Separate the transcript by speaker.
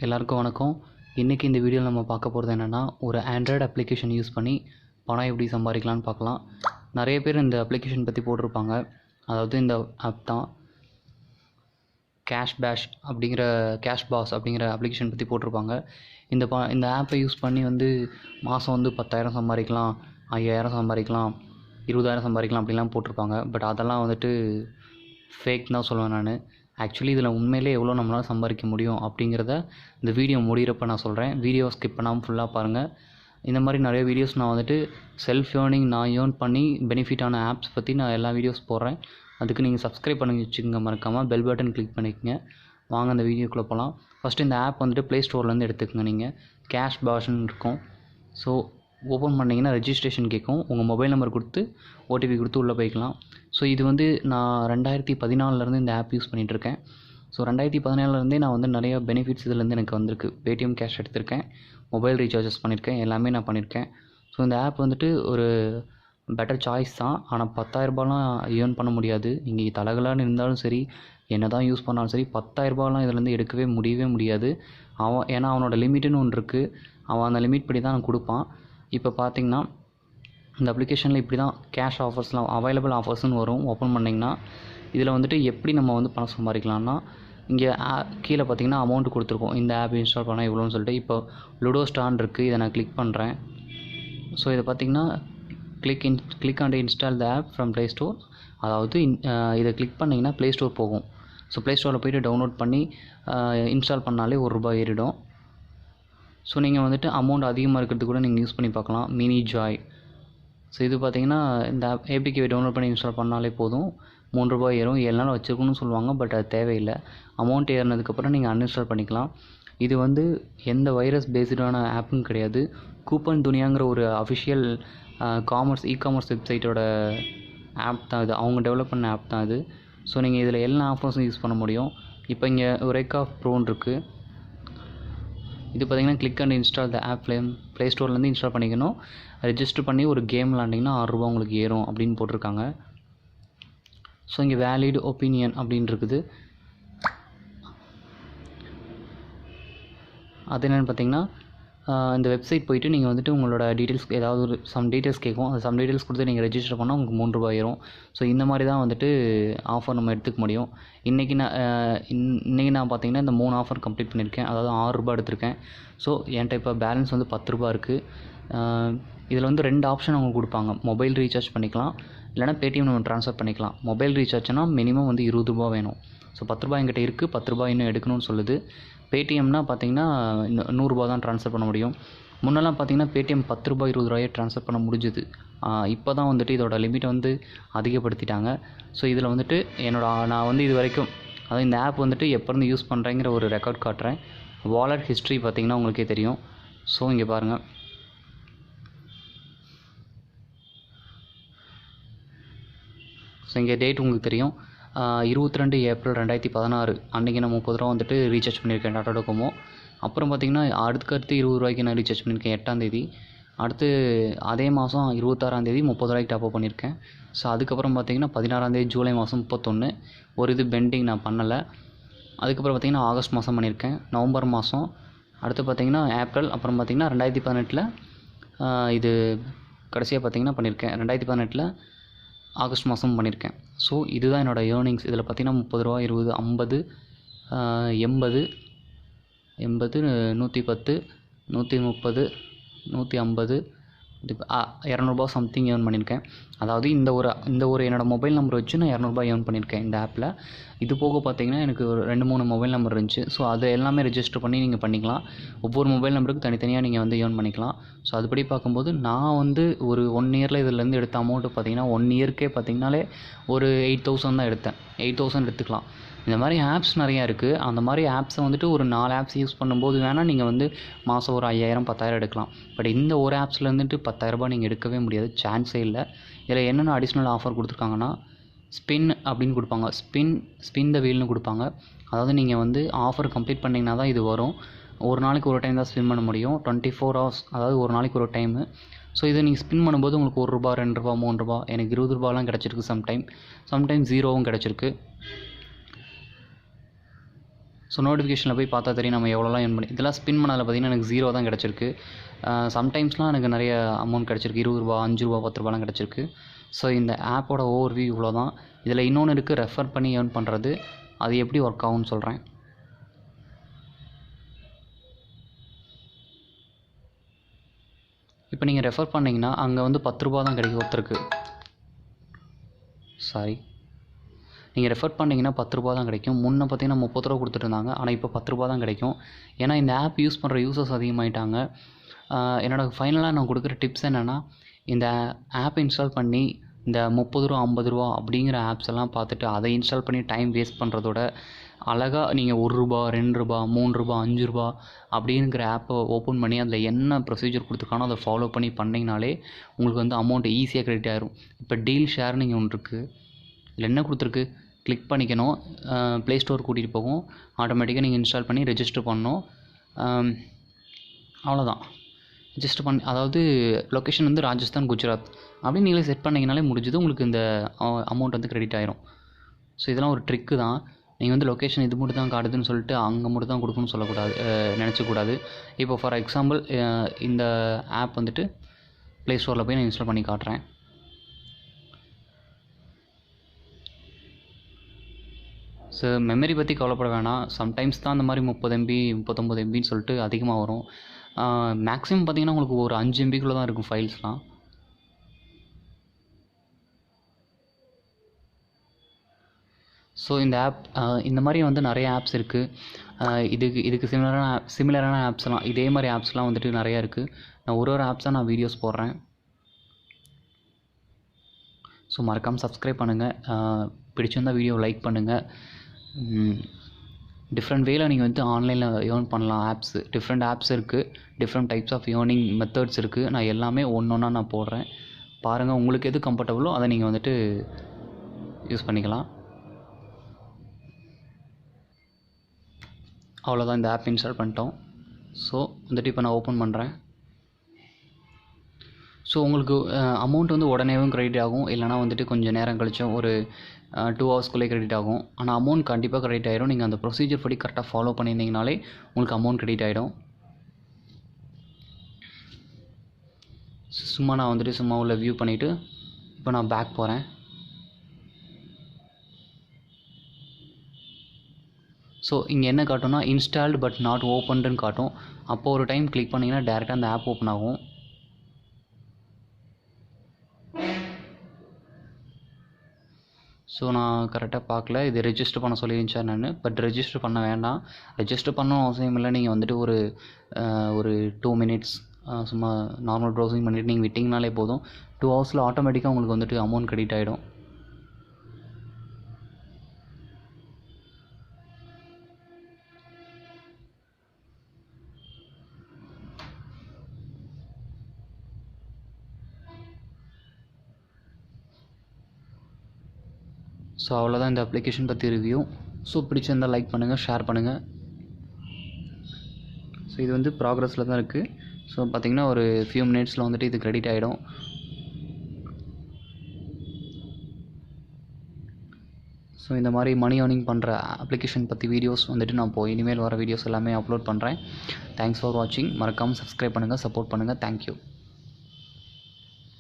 Speaker 1: எல்லாருக்கும் வணக்கம். இன்றைக்கி இந்த வீடியோவில் நம்ம பார்க்க போகிறது என்னென்னா, ஒரு ஆண்ட்ராய்டு அப்ளிகேஷன் யூஸ் பண்ணி பணம் எப்படி சம்பாதிக்கலான்னு பார்க்கலாம். நிறைய பேர் இந்த அப்ளிகேஷன் பற்றி போட்டிருப்பாங்க. அதாவது இந்த ஆப் தான் கேஷ் பாஸ் அப்படிங்கிற அப்ளிகேஷன் பற்றி போட்டிருப்பாங்க. இந்த ஆப்பை யூஸ் பண்ணி மாதம் 10,000 சம்பாதிக்கலாம், 5,000 சம்பாதிக்கலாம், 20,000 சம்பாதிக்கலாம் அப்படிலாம் போட்டிருப்பாங்க. பட் அதெல்லாம் ஃபேக் தான் சொல்லுவேன் நான். ஆக்சுவலி இதில் உண்மையிலே எவ்வளோ நம்மளால் சம்பாதிக்க முடியும் அப்படிங்கிறத இந்த வீடியோ முடிகிறப்ப நான் சொல்கிறேன். வீடியோ ஸ்கிப் பண்ணாமல் ஃபுல்லாக பாருங்கள். இந்த மாதிரி நிறைய வீடியோஸ் நான் செல்ஃப் ஏர்னிங் நான் ஏர்ன் பண்ணி பெனிஃபிட்டான ஆப்ஸ் பற்றி நான் எல்லா வீடியோஸ் போடுறேன். அதுக்கு நீங்கள் சப்ஸ்கிரைப் பண்ணி வச்சுக்கோங்க, மறக்காமல் பெல் பட்டன் கிளிக் பண்ணிக்கோங்க. வாங்க அந்த வீடியோக்குள்ளே போகலாம். ஃபஸ்ட்டு இந்த ஆப் ப்ளே ஸ்டோர்லேருந்து எடுத்துக்கோங்க. நீங்கள் கேஷ் பாஷ்ன்னு இருக்கும். ஸோ ஓப்பன் பண்ணிங்கன்னா ரெஜிஸ்ட்ரேஷன் கேட்கும். உங்கள் மொபைல் நம்பர் கொடுத்து ஓடிபி கொடுத்து உள்ளே போய்க்கலாம். ஸோ இது நான் 2014 இந்த ஆப் யூஸ் பண்ணிகிட்ருக்கேன். ஸோ 2017 நான் நிறைய பெனிஃபிட்ஸ் இதுலேருந்து எனக்கு வந்திருக்கு. பேடிஎம் கேஷ் எடுத்திருக்கேன், மொபைல் ரீசார்ஜஸ் பண்ணியிருக்கேன், எல்லாமே நான் பண்ணியிருக்கேன். ஸோ இந்த ஆப் ஒரு பெட்டர் சாய்ஸ் தான். ஆனால் 10,000 ஏர்ன் பண்ண முடியாது. நீங்கள் தலகலான்னு இருந்தாலும் சரி, என்ன தான் யூஸ் பண்ணாலும் சரி, 10,000 இதுலேருந்து எடுக்கவே முடியாது. ஏன்னா அவனோட லிமிட்டுன்னு ஒன்று இருக்குது. அவன் அந்த லிமிட் படி தான் கொடுப்பான். இப்போ பார்த்தீங்கன்னா இந்த அப்ளிகேஷனில் இப்படி தான் கேஷ் ஆஃபர்ஸ்லாம் அவைலபிள் ஆஃபர்ஸ்னு வரும். ஓப்பன் பண்ணிங்கன்னா இதில் எப்படி நம்ம பணம் சம்பாதிக்கலாம்னா, இங்கே கீழே பார்த்தீங்கன்னா அமௌண்ட் கொடுத்துருக்கோம். இந்த ஆப் இன்ஸ்டால் பண்ணால் இவ்வளோன்னு சொல்லிட்டு. இப்போ லுடோ ஸ்டான் இருக்குது, இதை நான் கிளிக் பண்ணுறேன். ஸோ இதை பார்த்தீங்கன்னா click and install the app from play store. அதாவது இதை கிளிக் பண்ணிங்கன்னா ப்ளே ஸ்டோர் போகும். ஸோ ப்ளே ஸ்டோரில் போய்ட்டு டவுன்லோட் பண்ணி இன்ஸ்டால் பண்ணாலே ₹1 ஏறிடும். ஸோ நீங்கள் அமௌண்ட் அதிகமாக இருக்கிறது கூட நீங்கள் யூஸ் பண்ணி பார்க்கலாம். Mini Joy. ஸோ இது பார்த்தீங்கன்னா இந்த ஏபிகேவை டவுன்லோட் பண்ணி இன்ஸ்டால் பண்ணாலே போதும், ₹3 ஏறும். 7 நாள் வச்சுருக்கணும்னு சொல்லுவாங்க. பட் அது தேவையில்லை. அமௌண்ட் ஏறினதுக்கப்புறம் நீங்கள் அன்இன்ஸ்டால் பண்ணிக்கலாம். இது எந்த வைரஸ் பேஸ்டான ஆப்பும் கிடையாது. கூப்பன் துனியாங்கிற ஒரு அஃபிஷியல் இ-காமர்ஸ் வெப்சைட்டோட ஆப் தான் இது. அவங்க டெவலப் பண்ண ஆப் தான் இது. ஸோ நீங்கள் இதில் எல்லா ஆஃபர்ஸும் யூஸ் பண்ண முடியும். இப்போ இங்கே ஒரேக்கா ப்ரோன்னு இருக்குது. இது பார்த்தீங்கன்னா click and install the app play ஸ்டோர்லேருந்து இன்ஸ்டால் பண்ணிக்கணும். ரெஜிஸ்டர் பண்ணி ஒரு கேம் விளாண்டிங்கன்னா ₹6 உங்களுக்கு ஏறும் அப்படின்னு போட்டிருக்காங்க. ஸோ இங்கே வேலிட் ஒப்பீனியன் அப்படின்னு இருக்குது. அது என்னென்னு பார்த்தீங்கன்னா, இந்த வெப்சைட் போய்ட்டு நீங்கள் உங்களோட டீட்டெயில்ஸ் ஏதாவது சம் டீட்டெயில்ஸ் கேட்கும். அந்த சம் டீட்டெயில்ஸ் கொடுத்து நீங்கள் ரெஜிஸ்டர் பண்ணால் உங்களுக்கு ₹3 ஏறும். ஸோ இந்த மாதிரி தான் ஆஃபர் நம்ம எடுத்துக்க முடியும். இன்றைக்கி நான் பார்த்தீங்கன்னா இந்த 3 ஆஃபர் கம்ப்ளீட் பண்ணியிருக்கேன். அதாவது ₹6 எடுத்திருக்கேன். ஸோ என்கிட்ட இப்போ பேலன்ஸ் ₹10 இருக்குது. இதில் 2 ஆப்ஷன் அவங்க கொடுப்பாங்க. மொபைல் ரீசார்ஜ் பண்ணிக்கலாம், இல்லைனா பேடிஎம் நம்ம ட்ரான்ஸ்ஃபர் பண்ணிக்கலாம். மொபைல் ரீசார்ஜ்னால் மினிமம் ₹20 வேணும். ஸோ ₹10 என்கிட்ட இருக்குது, ₹10 இன்னும் எடுக்கணும்னு சொல்லுது. பேடிஎம்னா பார்த்தீங்கன்னா ₹100 தான் ட்ரான்ஸ்ஃபர் பண்ண முடியும். முன்னெல்லாம் பார்த்தீங்கன்னா பேடிஎம் ₹10 ₹20 ட்ரான்ஸ்ஃபர் பண்ண முடிஞ்சுது. இப்போ தான் இதோட லிமிட்டை அதிகப்படுத்திட்டாங்க. ஸோ இதில் நான் இது வரைக்கும் அதாவது இந்த ஆப் எப்போருந்து யூஸ் பண்ணுறேங்கிற ஒரு ரெக்கார்ட் காட்டுறேன். வாலெட் ஹிஸ்ட்ரி பார்த்தீங்கன்னா உங்களுக்கே தெரியும். ஸோ இங்கே பாருங்கள். ஸோ இங்கே டேட் உங்களுக்கு தெரியும். 22 ஏப்ரல் 2016 அன்றைக்கி நான் ₹30 ரீசார்ஜ் பண்ணியிருக்கேன் டாடா டோகோமோ. அப்புறம் பார்த்திங்கன்னா அடுத்து ₹20 நான் ரீசார்ஜ் பண்ணியிருக்கேன் 8ஆம் தேதி. அடுத்து அதே மாதம் 26ஆம் தேதி ₹30 டாப்அப் பண்ணியிருக்கேன். ஸோ அதுக்கப்புறம் பார்த்திங்கன்னா 16ஆம் தேதி ஜூலை மாதம் 31 ஒரு இது பெண்டிங் நான் பண்ணலை. அதுக்கப்புறம் பார்த்திங்கன்னா ஆகஸ்ட் மாதம் பண்ணியிருக்கேன், நவம்பர் மாதம், அடுத்து பார்த்திங்கன்னா ஏப்ரல், அப்புறம் பார்த்திங்கன்னா 2018 இது கடைசியாக பார்த்திங்கன்னா பண்ணியிருக்கேன். 2018 ஆகஸ்ட் மாதம் பண்ணியிருக்கேன். ஸோ இதுதான் என்னோடய ஏர்னிங்ஸ். இதில் பார்த்திங்கன்னா ₹30, 20, 50, 80, 110, 130, 150, ₹200 சம்திங் ஏர்ன் பண்ணியிருக்கேன். அதாவது இந்த ஒரு என்னோடய மொபைல் நம்பர் வச்சு நான் ₹200 ஏர்ன் பண்ணியிருக்கேன் இந்த ஆப்பில். இது போக பார்த்திங்கன்னா எனக்கு ஒரு 2-3 மொபைல் நம்பர் இருந்துச்சு. ஸோ அது எல்லாமே ரெஜிஸ்டர் பண்ணி நீங்கள் பண்ணிக்கலாம். ஒவ்வொரு மொபைல் நம்பருக்கு தனித்தனியாக நீங்கள் ஏர்ன் பண்ணிக்கலாம். ஸோ அதுபடி பார்க்கும்போது நான் ஒரு 1 இயரில் இதிலேருந்து எடுத்த அமௌண்ட்டு பார்த்திங்கன்னா 1 இயர்க்கே பார்த்திங்கனாலே ஒரு 8,000 தான் எடுத்தேன். 8,000 எடுத்துக்கலாம். இந்த மாதிரி ஆப்ஸ் நிறையா இருக்குது. அந்த மாதிரி ஆப்ஸை ஒரு 4 ஆப்ஸ் யூஸ் பண்ணும்போது வேணால் நீங்கள் மாதம் ஒரு 5,000 10,000 எடுக்கலாம். பட் இந்த ஒரு ஆப்ஸில் ₹10,000 நீங்கள் எடுக்கவே முடியாது, சான்ஸே இல்லை. இதில் என்னென்ன அடிஷ்னல் ஆஃபர் கொடுத்துருக்காங்கன்னா, ஸ்பின் அப்படின்னு கொடுப்பாங்க. ஸ்பின் த வீல்னு கொடுப்பாங்க. அதாவது நீங்கள் ஆஃபர் கம்ப்ளீட் பண்ணிங்கன்னா தான் இது வரும். ஒரு நாளைக்கு ஒரு டைம் தான் ஸ்பின் பண்ண முடியும், 24 ஹவர்ஸ், அதாவது ஒரு நாளைக்கு ஒரு டைமு. ஸோ இதை நீங்கள் ஸ்பின் பண்ணும்போது உங்களுக்கு ₹1, ₹2, ₹3, எனக்கு ₹20 கிடச்சிருக்கு. சம்டைம் 0வும் கிடச்சிருக்கு. ஸோ நோட்டிஃபிகேஷனில் போய் பார்த்தா தெரியும் நம்ம எவ்வளோலாம் earn பண்ணி. இதெல்லாம் ஸ்பின் பண்ணதில் பார்த்தீங்கன்னா எனக்கு 0 தான் கிடச்சிருக்கு. சம்டைம்ஸ்லாம் எனக்கு நிறைய அமௌண்ட் கிடச்சிருக்கு. ரூ. 20, ரூ. 5, ரூ. 10லாம் கிடச்சிருக்கு. ஸோ இந்த ஆப்போட ஓவர்வியூ இவ்வளோ தான். இதில் இன்னொன்று இருக்குது, ரெஃபர் பண்ணி earn பண்ணுறது. அது எப்படி ஒர்க் ஆகும்னு சொல்கிறேன். இப்போ நீங்கள் ரெஃபர் பண்ணிங்கன்னா அங்கே வந்து ரூ. 10 தான் கிடைக்கும் ஒருத்தருக்கு. சாரி, நீங்கள் ரெஃபர் பண்ணிங்கன்னா ரூ. 10 தான் கிடைக்கும். முன்ன பார்த்தீங்கன்னா ரூ. 30 கொடுத்துட்டு இருந்தாங்க. ஆனால் இப்போ ரூ. 10 தான் கிடைக்கும். ஏன்னா இந்த ஆப் யூஸ் பண்ணுற யூசர்ஸ் அதிகமாகிட்டாங்க. என்னோடய ஃபைனலாக நான் கொடுக்குற டிப்ஸ் என்னென்னா, இந்த ஆப் இன்ஸ்டால் பண்ணி இந்த ரூ. 30, ரூ. 50 அப்படிங்கிற ஆப்ஸ் எல்லாம் பார்த்துட்டு அதை இன்ஸ்டால் பண்ணி டைம் வேஸ்ட் பண்ணுறதோட அழகாக நீங்கள் ரூ. 1, ரூ. 2, ரூ. 3, ரூ. 5 அப்படிங்கிற ஆப்பை ஓப்பன் பண்ணி அதில் என்ன ப்ரொசீஜர் கொடுத்துருக்கானோ அதை ஃபாலோ பண்ணி பண்ணிங்கனாலே உங்களுக்கு வந்து அமௌண்ட் ஈஸியாக கிரெடிட் ஆயிரும். இப்போ டீல் ஷேர்னு இங்கே ஒன்று இருக்குது. இதில் என்ன கொடுத்துருக்கு, கிளிக் பண்ணிக்கணும், ப்ளே ஸ்டோர் கூட்டிகிட்டு போகும், ஆட்டோமேட்டிக்காக நீங்கள் இன்ஸ்டால் பண்ணி ரெஜிஸ்டர் பண்ணணும். அவ்வளோதான். ரெஜிஸ்டர் பண்ணி, அதாவது லொக்கேஷன் வந்து ராஜஸ்தான், குஜராத் அப்படின்னு நீங்களே செட் பண்ணிங்கனாலே முடிஞ்சது, உங்களுக்கு இந்த அமௌண்ட் வந்து கிரெடிட் ஆயிரும். ஸோ இதெல்லாம் ஒரு ட்ரிக்கு தான். நீங்கள் வந்து லொக்கேஷன் இது மட்டும் தான் காட்டுதுன்னு சொல்லிட்டு அங்கே மட்டும் தான் கொடுக்கணும்னு சொல்லக்கூடாது, நினச்சக்கூடாது. இப்போ ஃபார் எக்ஸாம்பிள் இந்த ஆப் வந்துட்டு ப்ளே ஸ்டோரில் போய் நான் இன்ஸ்டால் பண்ணி காட்டுறேன். ஸோ மெமரி பற்றி கவலைப்பட வேணாம். சம்டைம்ஸ் தான் அந்த மாதிரி 30 MB 39 MBன்னு சொல்லிட்டு அதிகமாக வரும். மேக்ஸிமம் பார்த்திங்கன்னா உங்களுக்கு ஒரு 5 MBக்குள்ளே தான் இருக்கும் ஃபைல்ஸ்லாம். ஸோ இந்த ஆப் இந்த மாதிரி வந்து நிறைய ஆப்ஸ் இருக்குது. இதுக்கு சிமிலரான ஆப்ஸ்லாம், இதே மாதிரி ஆப்ஸ்லாம் வந்துட்டு நிறையா இருக்குது. நான் ஒரு ஆப்ஸாக நான் வீடியோஸ் போடுறேன். ஸோ மறக்காமல் சப்ஸ்கிரைப் பண்ணுங்கள். பிடிச்சிருந்தால் வீடியோ லைக் பண்ணுங்கள். டிஃப்ரெண்ட் வேல நீங்கள் வந்து ஆன்லைனில் ஏர்ன் பண்ணலாம். டிஃப்ரெண்ட் ஆப்ஸ் இருக்குது, different types of earning methods இருக்குது. நான் எல்லாமே ஒன்றா நான் போடுறேன். பாருங்கள், உங்களுக்கு எது கம்ஃபர்டபுளோ அதை நீங்கள் வந்துட்டு யூஸ் பண்ணிக்கலாம். அவ்வளோதான், இந்த ஆப் இன்ஸ்டால் பண்ணிட்டோம். ஸோ வந்துட்டு இப்போ நான் ஓப்பன் பண்ணுறேன். ஸோ உங்களுக்கு அமௌண்ட் வந்து உடனேவும் கிரெடிட் ஆகும், இல்லைனா வந்துட்டு கொஞ்சம் நேரம் கழிச்சும் ஒரு 2 ஹவர்ஸ்க்குள்ளே கிரெடிட் ஆகும். ஆனால் அமௌண்ட் கண்டிப்பாக கிரெடிட் ஆகிடும். நீங்கள் அந்த ப்ரொசீஜர் படி கரெக்டாக ஃபாலோ பண்ணியிருந்தீங்கனாலே உங்களுக்கு அமௌண்ட் கிரெடிட் ஆகிடும். சும்மா நான் வந்துட்டு சும்மா உள்ள வியூ பண்ணிவிட்டு இப்போ நான் பேக் போகிறேன். ஸோ இங்கே என்ன காட்டும்னா, இன்ஸ்டால்டு பட் நாட் ஓப்பன்டுன்னு காட்டும். அப்போது ஒரு டைம் கிளிக் பண்ணிங்கன்னா டேரெக்டாக அந்த ஆப் ஓப்பன் ஆகும். ஸோ நான் கரெக்டாக பார்க்கல, இது ரெஜிஸ்டர் பண்ண சொல்லியிருந்துச்சா நான். பட் ரெஜிஸ்டர் பண்ண வேண்டாம், ரெஜிஸ்டர் பண்ணணும் அவசியம் இல்லை. நீங்கள் வந்துட்டு ஒரு 2 மினிட்ஸ் சும்மா நார்மல் ப்ரௌசிங் பண்ணிவிட்டு நீங்கள் விட்டிங்கனாலே போதும். 2 ஹவர்ஸில் ஆட்டோமேட்டிக்காக உங்களுக்கு வந்துட்டு அமௌண்ட் கிரெடிட் ஆகிடும். ஸோ அவ்வளோதான் இந்த அப்ளிகேஷன் பற்றி ரிவ்யூ. ஸோ பிடிச்சிருந்தால் லைக் பண்ணுங்கள், ஷேர் பண்ணுங்கள். ஸோ இது வந்து ப்ராக்ரஸில் தான் இருக்குது. ஸோ பார்த்திங்கன்னா ஒரு ஃபியூ மினிட்ஸில் வந்துட்டு இது கிரெடிட் ஆகிடும். ஸோ இந்த மாதிரி மணி ஏர்னிங் பண்ணுற அப்ளிகேஷன் பற்றி வீடியோஸ் வந்துட்டு நான் இனிமேல் வர வீடியோஸ் எல்லாமே அப்லோட் பண்ணுறேன். தேங்க்ஸ் ஃபார் வாட்சிங். மறக்காமல் சப்ஸ்கிரைப் பண்ணுங்கள், சப்போர்ட் பண்ணுங்கள். தேங்க்யூ.